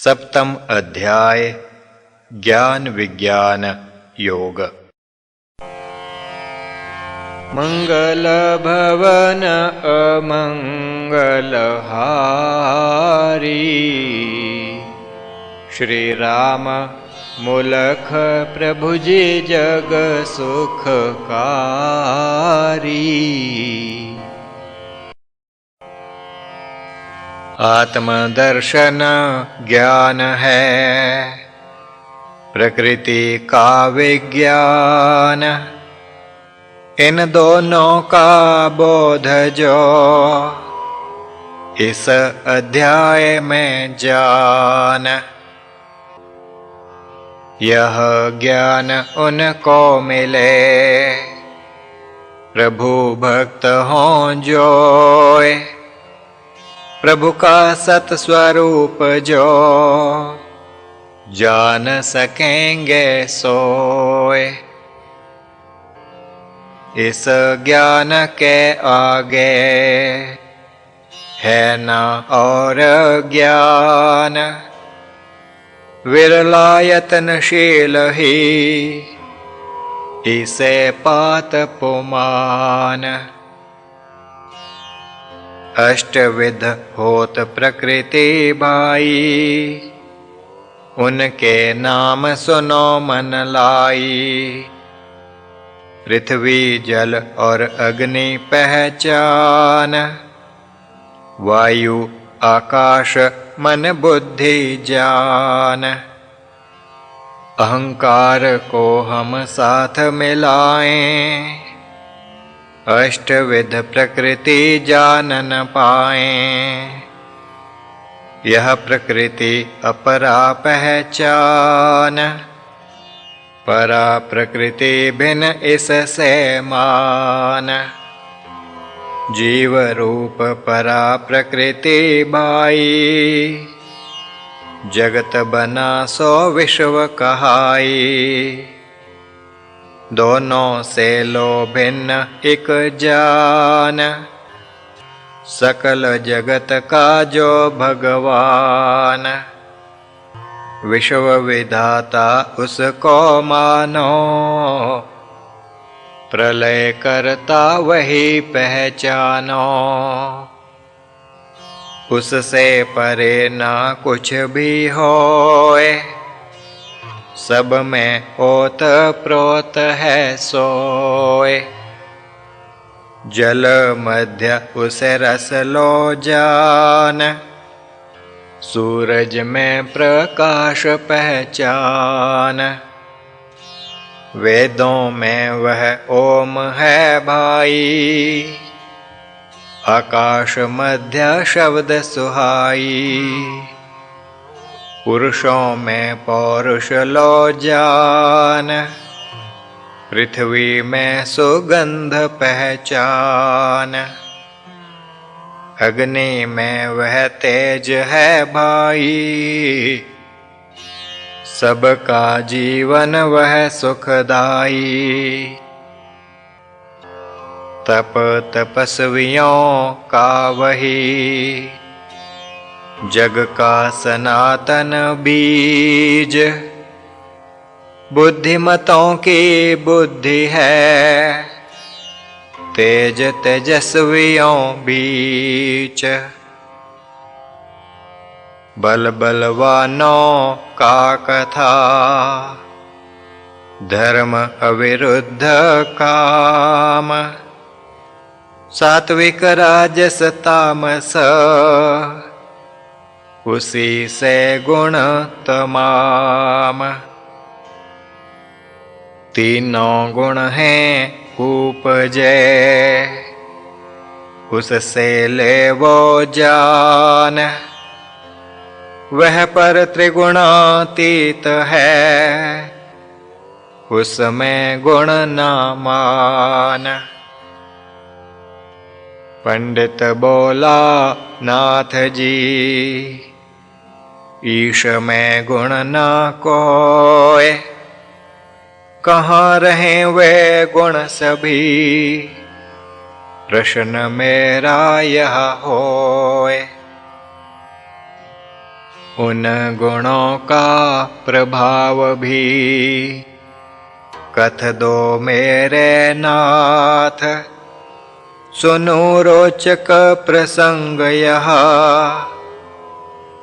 सप्तम अध्याय ज्ञान विज्ञान योग। मंगल भवन अमंगल हारी, श्री राम मूलख प्रभु जी जग सुखकारी। आत्मदर्शन ज्ञान है प्रकृति का विज्ञान, इन दोनों का बोध जो इस अध्याय में जान। यह ज्ञान उनको मिले प्रभु भक्त हों जोए, प्रभु का सत स्वरूप जो जान सकेंगे सोए। इस ज्ञान के आगे है न और ज्ञान, विरला यत्नशील ही इसे पात पुमान। अष्टविध होत प्रकृति भाई, उनके नाम सुनो मन लाई। पृथ्वी जल और अग्नि पहचान, वायु आकाश मन बुद्धि जान। अहंकार को हम साथ मिलाएं, अष्टविध प्रकृति जान न पाएं। यह प्रकृति अपरा पहचान, परा प्रकृति भिन्न इससे मान। जीव रूप परा प्रकृति भाई, जगत बना सो विश्व कहाई। दोनों से लो भिन्न एक जान, सकल जगत का जो भगवान। विश्व विधाता उसको मानो, प्रलय करता वही पहचानो। उससे परे ना कुछ भी होए, सब में ओत प्रोत है सोए। जल मध्य उसे रस लो जान, सूरज में प्रकाश पहचान। वेदों में वह ओम है भाई, आकाश मध्य शब्द सुहाई। पुरुषों में पौरुष लो जान, पृथ्वी में सुगंध पहचान। अग्नि में वह तेज है भाई, सबका जीवन वह सुखदाई। तप तपस्वियों का वही, जग का सनातन बीज। बुद्धिमतों की बुद्धि है, तेज तेजस्वियों बीच। बल बलवानों का कथा, धर्म अविरुद्ध काम। सात्विक राजस तामस, उसी से गुण तमाम। तीनों गुण हैं उपजे, उससे ले वो जान। वह पर त्रिगुणातीत है, उसमें गुण न मान। पंडित बोला नाथ जी, ईश में गुण न कोय। कहाँ रहे वे गुण सभी, प्रश्न मेरा यह होय। उन गुणों का प्रभाव भी कथ दो मेरे नाथ। सुनो रोचक प्रसंग यह,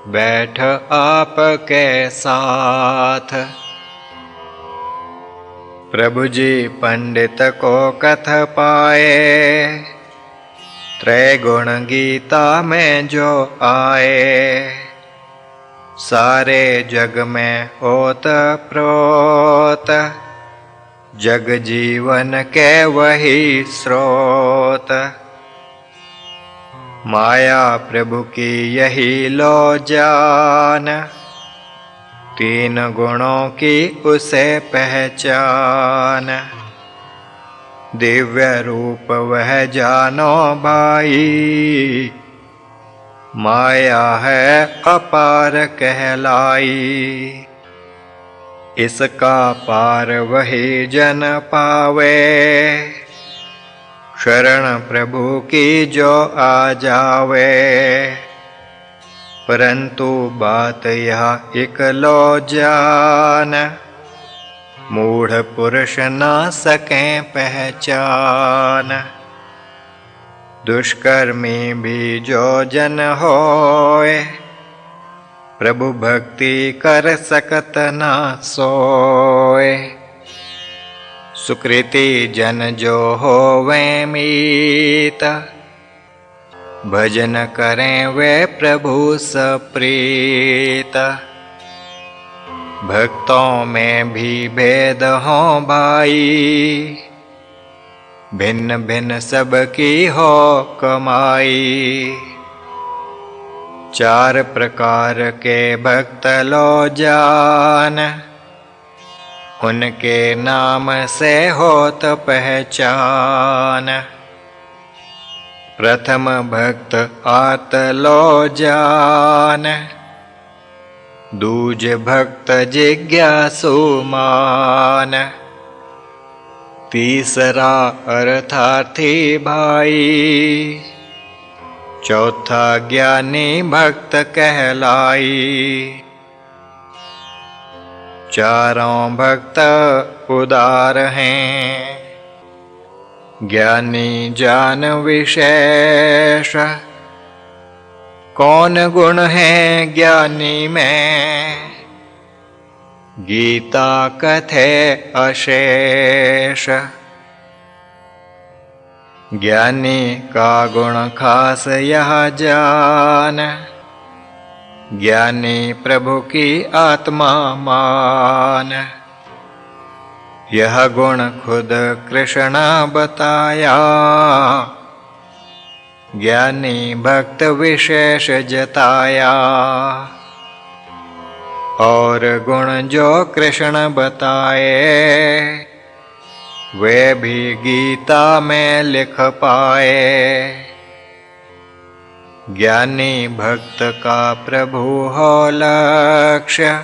बैठ आप के साथ। प्रभु जी पंडित को कथ पाए, त्रैगुण गीता में जो आए। सारे जग में ओत प्रोत, जग जीवन के वही स्रोत। माया प्रभु की यही लो जान, तीन गुणों की उसे पहचान। दिव्य रूप वह जानो भाई, माया है अपार कहलाई। इसका पार वही जन पावे, शरण प्रभु की जो आ जावे। परंतु बात यह एक लो जान, मूढ़ पुरुष न सके पहचान। दुष्कर्मी भी जो जन होए, प्रभु भक्ति कर सकत न सोए। सुकृति जन जो होवे मीत, भजन करें वे प्रभु सप्रीत। भक्तों में भी भेद हो भाई, भिन्न भिन्न सबकी हो कमाई। चार प्रकार के भक्त लो जान, उनके नाम से होत पहचान। प्रथम भक्त आत लो जान, दूज भक्त जिज्ञासु मान। तीसरा अर्थार्थी भाई, चौथा ज्ञानी भक्त कहलाई। चारों भक्त उदार हैं, ज्ञानी जान विशेष। कौन गुण है ज्ञानी में, गीता कथे अशेष। ज्ञानी का गुण खास यह जान, ज्ञानी प्रभु की आत्मा मान। यह गुण खुद कृष्ण बताया, ज्ञानी भक्त विशेष जताया। और गुण जो कृष्ण बताए, वे भी गीता में लिख पाए। ज्ञानी भक्त का प्रभु हो लक्ष्य,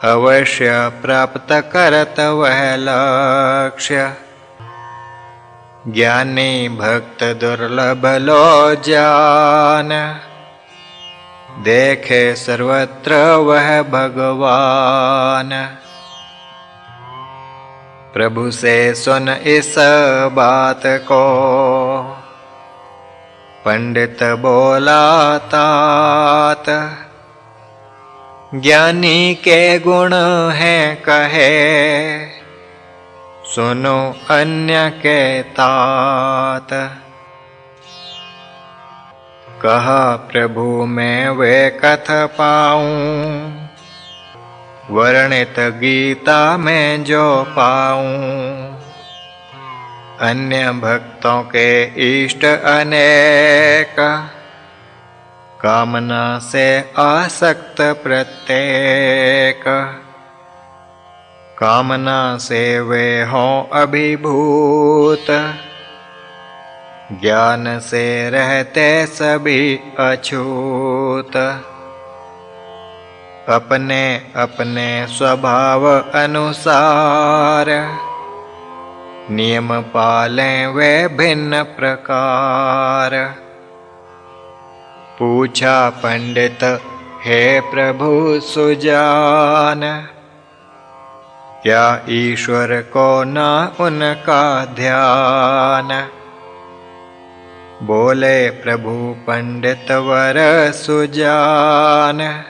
अवश्य प्राप्त करत वह लक्ष्य। ज्ञानी भक्त दुर्लभ लो जान, देखे सर्वत्र वह भगवान। प्रभु से सुन इस बात को, पंडित बोला तात। ज्ञानी के गुण हैं कहे, सुनो अन्य के तात। कहा प्रभु मैं वे कथ पाऊं, वर्णित गीता में जो पाऊं। अन्य भक्तों के इष्ट अनेक, कामना से आसक्त प्रत्येक। कामना से वे हों अभिभूत, ज्ञान से रहते सभी अछूत। अपने अपने स्वभाव अनुसार, नियम पालें वे भिन्न प्रकार। पूछा पंडित हे प्रभु सुजान। क्या ईश्वर को ना उनका ध्यान। बोले प्रभु पंडित वर सुजान।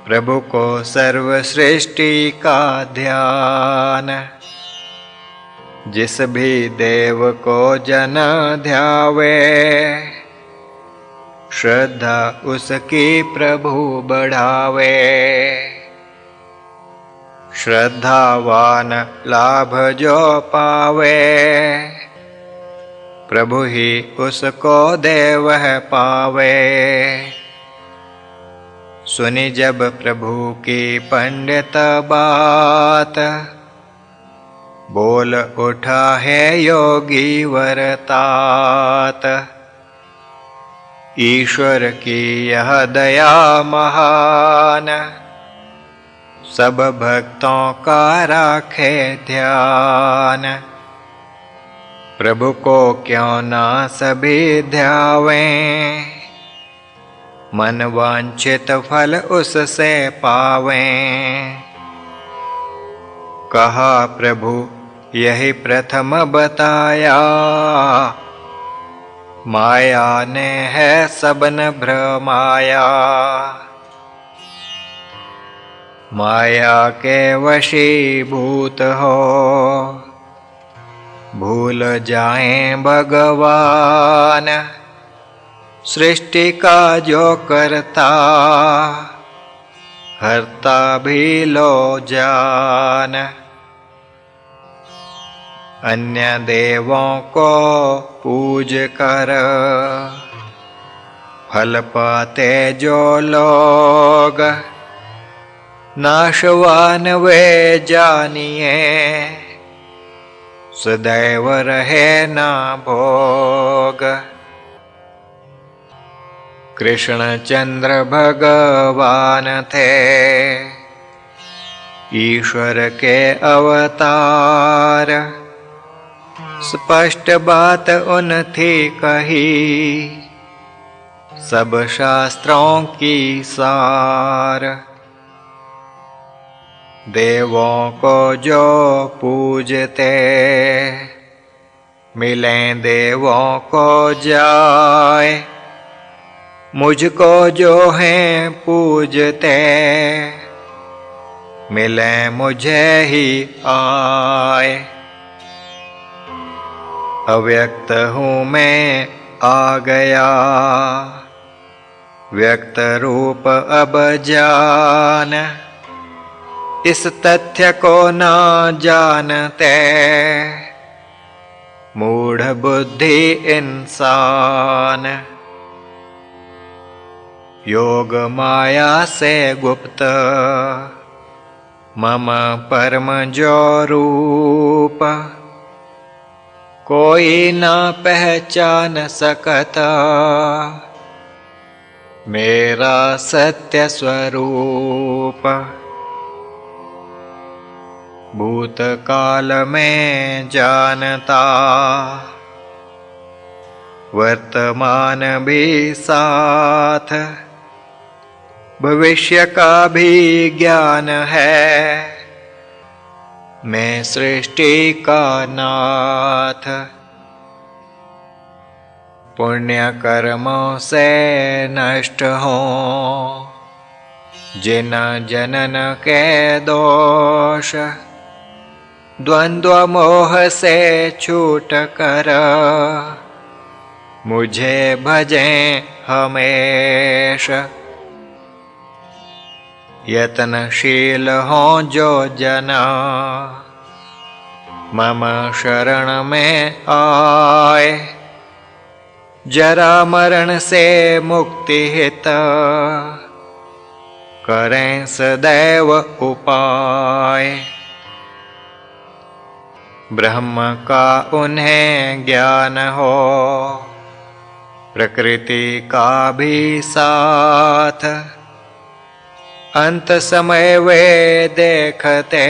प्रभु को सर्व सृष्टि का ध्यान। जिस भी देव को जन ध्यावे, श्रद्धा उसकी प्रभु बढ़ावे। श्रद्धावान लाभ जो पावे, प्रभु ही उसको दे वह पावे। सुनी जब प्रभु की पंडित बात, बोल उठा है योगी वरतात। ईश्वर की यह दया महान, सब भक्तों का राखे ध्यान। प्रभु को क्यों ना सभी ध्यावें, मन वांछित फल उससे पावें। कहा प्रभु यही प्रथम बताया, माया ने है सबन भ्रमाया। माया के वशीभूत हो, भूल जाएं भगवान। सृष्टि का जो करता, हरता भी लो जान। अन्य देवों को पूज कर, फल पाते जो लोग। नाशवान वे जानिए, सदैव रहे ना भोग। कृष्ण चंद्र भगवान थे, ईश्वर के अवतार। स्पष्ट बात उन थी कही, सब शास्त्रों की सार। देवों को जो पूजते, मिलें देवों को जाए। मुझको जो हैं पूजते, मिलें मुझे ही आए। अव्यक्त हूँ मैं आ गया, व्यक्त रूप अब जान। इस तथ्य को ना जानते, मूढ़ बुद्धि इंसान। योग माया से गुप्त, मम परम जो रूप। कोई ना पहचान सकता, मेरा सत्य स्वरूप। भूतकाल में जानता, वर्तमान भी साथ। भविष्य का भी ज्ञान है, मैं सृष्टि का नाथ। पुण्य कर्मों से नष्ट हों, जिन जनन के दोष। द्वंद्व मोह से छूट कर, मुझे भजें हमेशा। यत्नशील हों जो जना, मम शरण में आए। जरा मरण से मुक्ति हित, करें सदैव उपाय। ब्रह्म का उन्हें ज्ञान हो, प्रकृति का भी साथ। अंत समय वे देखते,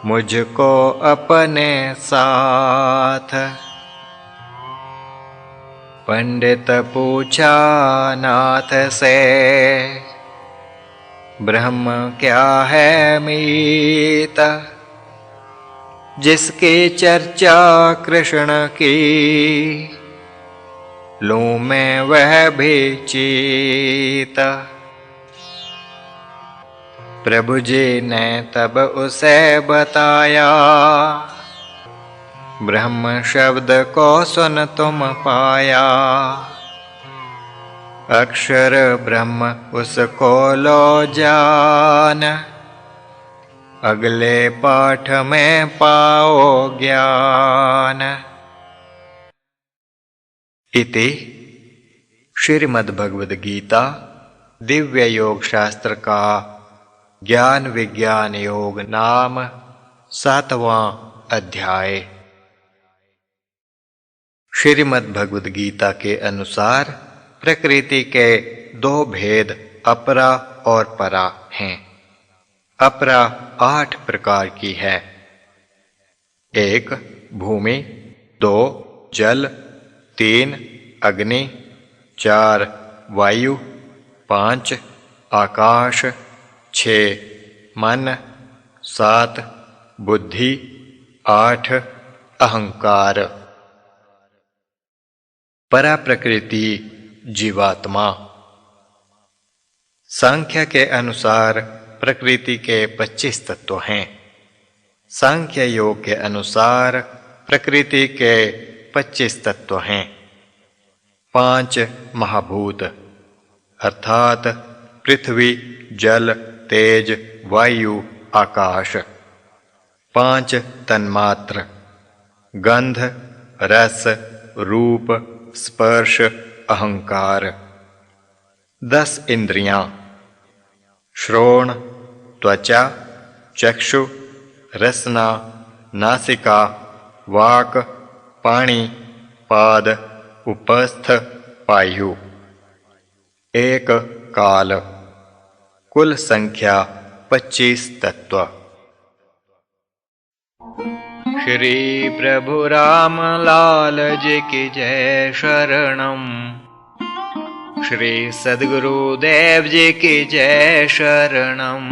मुझको अपने साथ। पंडित पूछा नाथ से, ब्रह्म क्या है मीत, जिसकी चर्चा कृष्ण की, लूं मैं वह भी चीत। प्रभु जी ने तब उसे बताया, ब्रह्म शब्द को सुन तुम पाया। अक्षर ब्रह्म उसको लो जान, अगले पाठ में पाओ ज्ञान। इति श्रीमद्भगवद गीता दिव्य योग शास्त्र का ज्ञान विज्ञान योग नाम 7वां अध्याय। श्रीमद्भगवद गीता के अनुसार प्रकृति के 2 भेद अपरा और परा हैं। अपरा 8 प्रकार की है। 1 भूमि, 2 जल, 3 अग्नि, 4 वायु, 5 आकाश, 6 मन, 7 बुद्धि, 8 अहंकार। परा प्रकृति जीवात्मा। सांख्य के अनुसार प्रकृति के 25 तत्व हैं। सांख्य योग के अनुसार प्रकृति के 25 तत्व हैं। 5 महाभूत अर्थात पृथ्वी, जल, तेज, वायु, आकाश। 5 तन्मात्र गंध, रस, रूप, स्पर्श, अहंकार। 10 इंद्रियां श्रोण, त्वचा, चक्षु, रसना, नासिका, वाक, पाणी, पाद, उपस्थ, पायु। 1 काल। कुल संख्या 25 तत्व। श्री प्रभु राम लाल जी की जय शरणम। श्री सद्गुरुदेव जी की जय शरणम।